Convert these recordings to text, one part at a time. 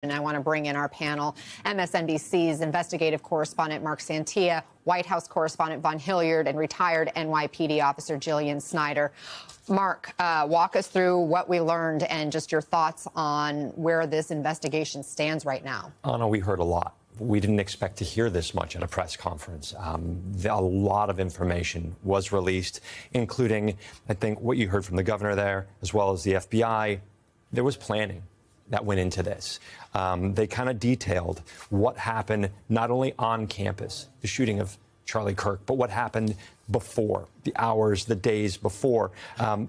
And I want to bring in our panel, MSNBC's investigative correspondent Mark Santia, White House correspondent Von Hilliard, and retired NYPD officer Jillian Snyder. Mark, walk us through what we learned and just your thoughts on where this investigation stands right now. Anna, we heard a lot. We didn't expect to hear this much at a press conference. A lot of information was released, including, I think, what you heard from the governor there, as well as the FBI. There was planning that went into this. They kind of detailed what happened not only on campus, the shooting of Charlie Kirk, but what happened before, the hours, the days before,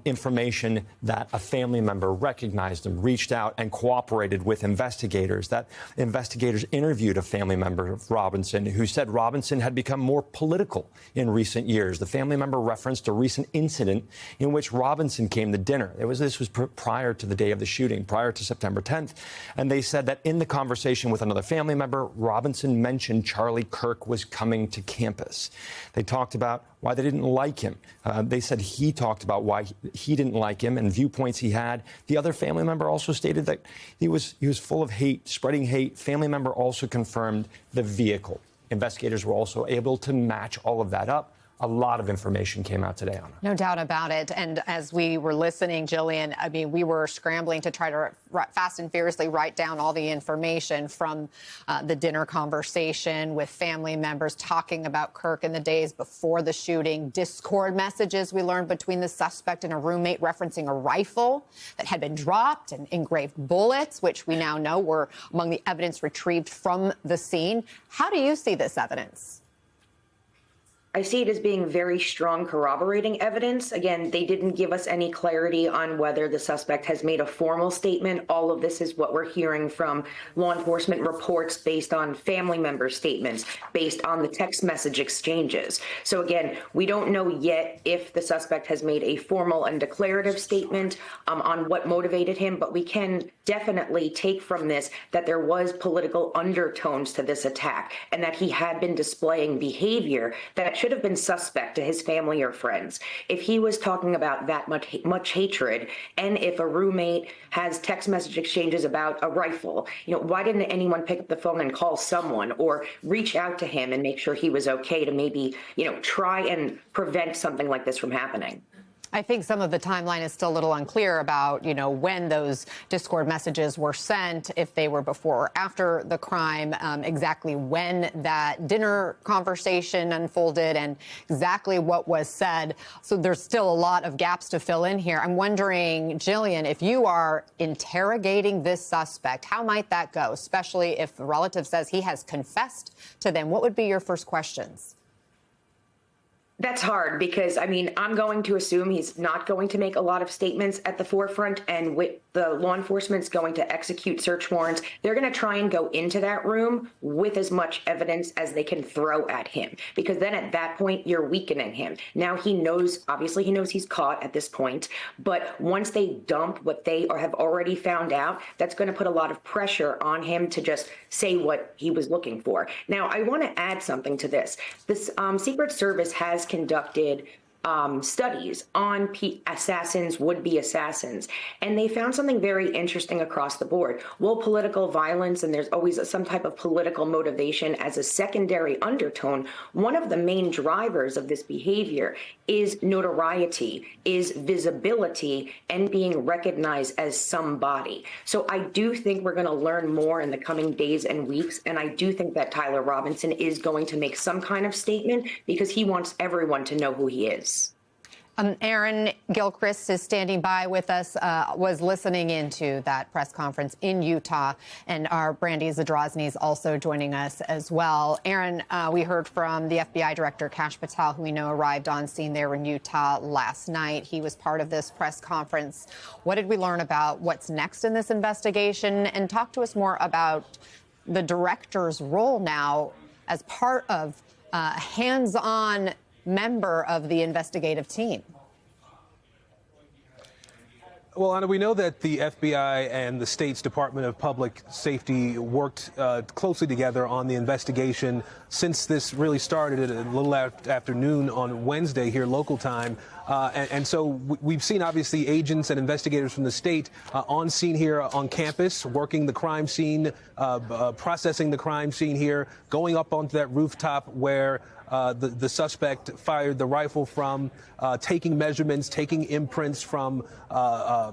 information that a family member recognized him, reached out and cooperated with investigators, that investigators interviewed a family member of Robinson who said Robinson had become more political in recent years. The family member referenced a recent incident in which Robinson came to dinner. This was prior to the day of the shooting, prior to September 10th. And they said that in the conversation with another family member, Robinson mentioned Charlie Kirk was coming to campus. They talked about why they didn't like him. They said he talked about why he didn't like him and viewpoints he had. The other family member also stated that he was full of hate, spreading hate. Family member also confirmed the vehicle. Investigators were also able to match all of that up. A lot of information came out today on it. No doubt about it. And as we were listening, Jillian, I mean, we were scrambling to try to fast and furiously write down all the information from the dinner conversation with family members talking about Kirk in the days before the shooting, Discord messages we learned between the suspect and a roommate referencing a rifle that had been dropped and engraved bullets, which we now know were among the evidence retrieved from the scene. How do you see this evidence? I see it as being very strong corroborating evidence. Again, they didn't give us any clarity on whether the suspect has made a formal statement. All of this is what we're hearing from law enforcement reports based on family member statements, based on the text message exchanges. So again, we don't know yet if the suspect has made a formal and declarative statement on what motivated him, but we can definitely take from this that there was political undertones to this attack and that he had been displaying behavior that should have been suspect to his family or friends. If he was talking about that much hatred, and if a roommate has text message exchanges about a rifle, why didn't anyone pick up the phone and call someone or reach out to him and make sure he was okay to maybe, try and prevent something like this from happening? I think some of the timeline is still a little unclear about, when those Discord messages were sent, if they were before or after the crime, exactly when that dinner conversation unfolded and exactly what was said. So there's still a lot of gaps to fill in here. I'm wondering, Jillian, if you are interrogating this suspect, how might that go, especially if a relative says he has confessed to them? What would be your first questions? That's hard because, I'm going to assume he's not going to make a lot of statements at the forefront, and with the law enforcement's going to execute search warrants, they're going to try and go into that room with as much evidence as they can throw at him, because then at that point, you're weakening him. Now obviously he knows he's caught at this point, but once they dump what they have already found out, that's going to put a lot of pressure on him to just say what he was looking for. Now, I want to add something to this. This Secret Service has conducted studies on assassins, would-be assassins, and they found something very interesting across the board. Will political violence, and there's always some type of political motivation as a secondary undertone, one of the main drivers of this behavior is notoriety, is visibility, and being recognized as somebody. So I do think we're going to learn more in the coming days and weeks, and I do think that Tyler Robinson is going to make some kind of statement because he wants everyone to know who he is. Aaron Gilchrist is standing by with us, was listening into that press conference in Utah, and our Brandy Zadrozny is also joining us as well. Aaron, we heard from the FBI Director Kash Patel, who we know arrived on scene there in Utah last night. He was part of this press conference. What did we learn about what's next in this investigation? And talk to us more about the director's role now as part of a hands-on member of the investigative team. Well, Anna, we know that the FBI and the state's Department of Public Safety worked closely together on the investigation since this really started at a little after noon on Wednesday here local time. And so we've seen, obviously, agents and investigators from the state on scene here on campus, working the crime scene, processing the crime scene here, going up onto that rooftop where the suspect fired the rifle from, taking measurements, taking imprints from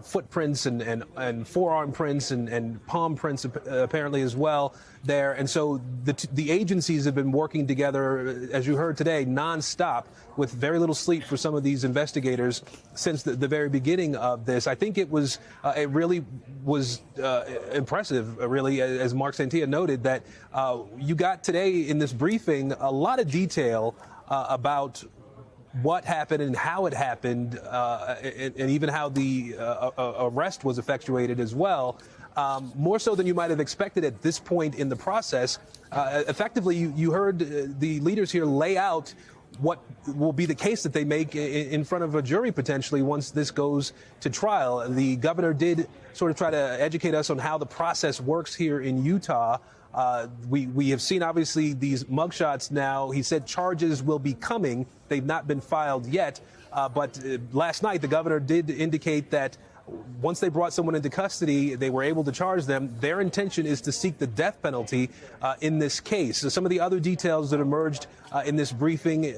footprints and forearm prints and palm prints apparently as well there. And so the agencies have been working together, as you heard today, nonstop with very little sleep for some of these investigators since the very beginning of this. I think it really was impressive, really, as Mark Santia noted, that you got today in this briefing a lot of detail about what happened and how it happened, and even how the arrest was effectuated as well, more so than you might have expected at this point in the process. Effectively, you heard the leaders here lay out what will be the case that they make in front of a jury potentially once this goes to trial. The governor did sort of try to educate us on how the process works here in Utah. We have seen, obviously, these mugshots now. He said charges will be coming. They've not been filed yet. But last night, the governor did indicate that once they brought someone into custody, they were able to charge them. Their intention is to seek the death penalty in this case. So some of the other details that emerged in this briefing,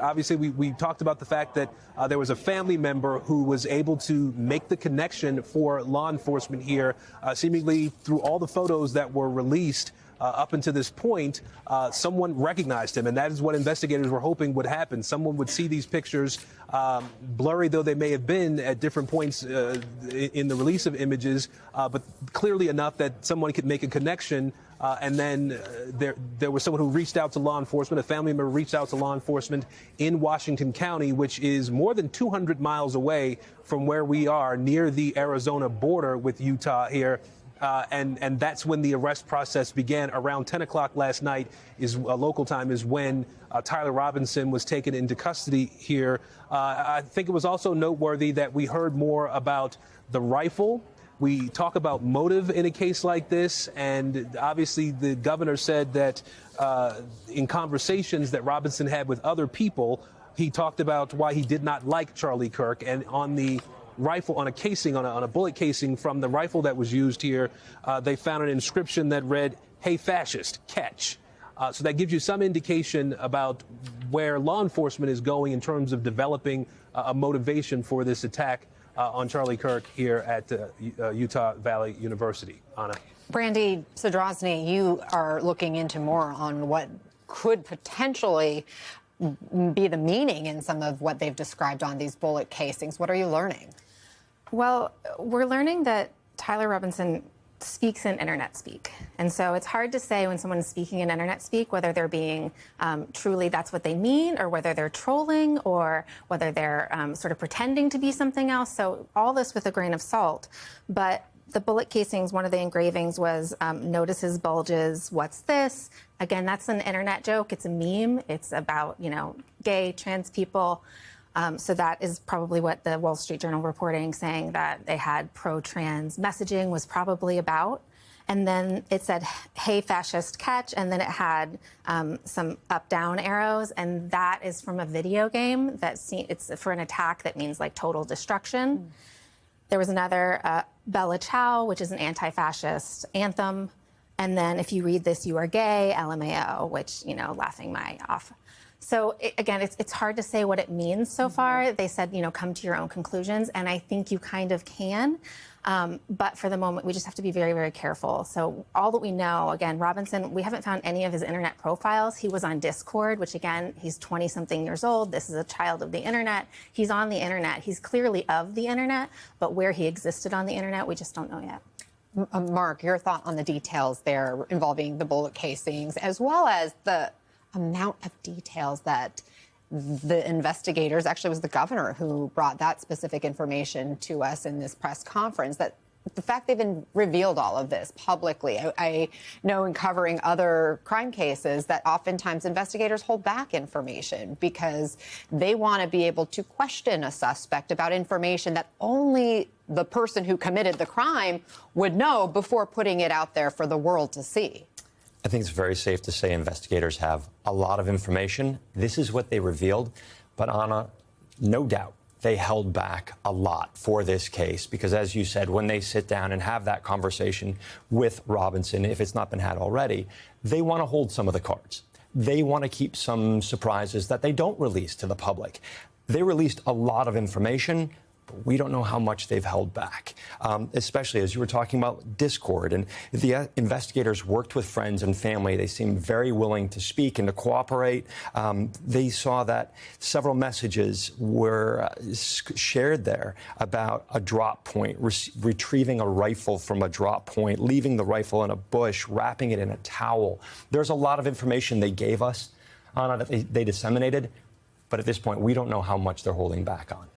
obviously, we talked about the fact that there was a family member who was able to make the connection for law enforcement here, seemingly through all the photos that were released. Up until this point, someone recognized him, and that is what investigators were hoping would happen. Someone would see these pictures, blurry though they may have been at different points in the release of images, but clearly enough that someone could make a connection. And then there was someone who reached out to law enforcement, a family member reached out to law enforcement in Washington County, which is more than 200 miles away from where we are, near the Arizona border with Utah here. And that's when the arrest process began. Around 10 o'clock last night local time is when Tyler Robinson was taken into custody here. I think it was also noteworthy that we heard more about the rifle. We talk about motive in a case like this, and obviously the governor said that in conversations that Robinson had with other people, he talked about why he did not like Charlie Kirk, and on the rifle, on a casing, on a bullet casing from the rifle that was used here, they found an inscription that read, "Hey, fascist, catch." So that gives you some indication about where law enforcement is going in terms of developing a motivation for this attack on Charlie Kirk here at Utah Valley University. Anna. Brandy Zadrozny, you are looking into more on what could potentially be the meaning in some of what they've described on these bullet casings. What are you learning? Well, we're learning that Tyler Robinson speaks in internet speak. And so it's hard to say when someone's speaking in internet speak whether they're being truly that's what they mean, or whether they're trolling, or whether they're sort of pretending to be something else. So all this with a grain of salt. But the bullet casings, one of the engravings was notices bulges, what's this? Again, that's an internet joke. It's a meme. It's about, gay, trans people. So that is probably what the Wall Street Journal reporting, saying that they had pro-trans messaging, was probably about. And then it said, "Hey, fascist, catch," and then it had some up-down arrows, and that is from a video game. It's for an attack that means like total destruction. There was another Bella Ciao, which is an anti-fascist anthem. And then if you read this, "You are gay," LMAO, which, laughing my off. So again, it's hard to say what it means so far. They said, come to your own conclusions, and I think you kind of can. But for the moment, we just have to be very, very careful. So all that we know, again, Robinson, we haven't found any of his internet profiles. He was on Discord, which again, he's 20-something years old. This is a child of the internet. He's on the internet. He's clearly of the internet, but where he existed on the internet, we just don't know yet. Mark, your thought on the details there involving the bullet casings, as well as the amount of details that the investigators, actually it was the governor who brought that specific information to us in this press conference, that the fact they've been revealed all of this publicly. I know in covering other crime cases that oftentimes investigators hold back information because they want to be able to question a suspect about information that only the person who committed the crime would know before putting it out there for the world to see. I think it's very safe to say investigators have a lot of information. This is what they revealed. But Anna, no doubt, they held back a lot for this case because, as you said, when they sit down and have that conversation with Robinson, if it's not been had already, they want to hold some of the cards. They want to keep some surprises that they don't release to the public. They released a lot of information, but we don't know how much they've held back, especially as you were talking about discord. And the investigators worked with friends and family. They seemed very willing to speak and to cooperate. They saw that several messages were shared there about a drop point, retrieving a rifle from a drop point, leaving the rifle in a bush, wrapping it in a towel. There's a lot of information they gave us, Anna, that they disseminated. But at this point, we don't know how much they're holding back on.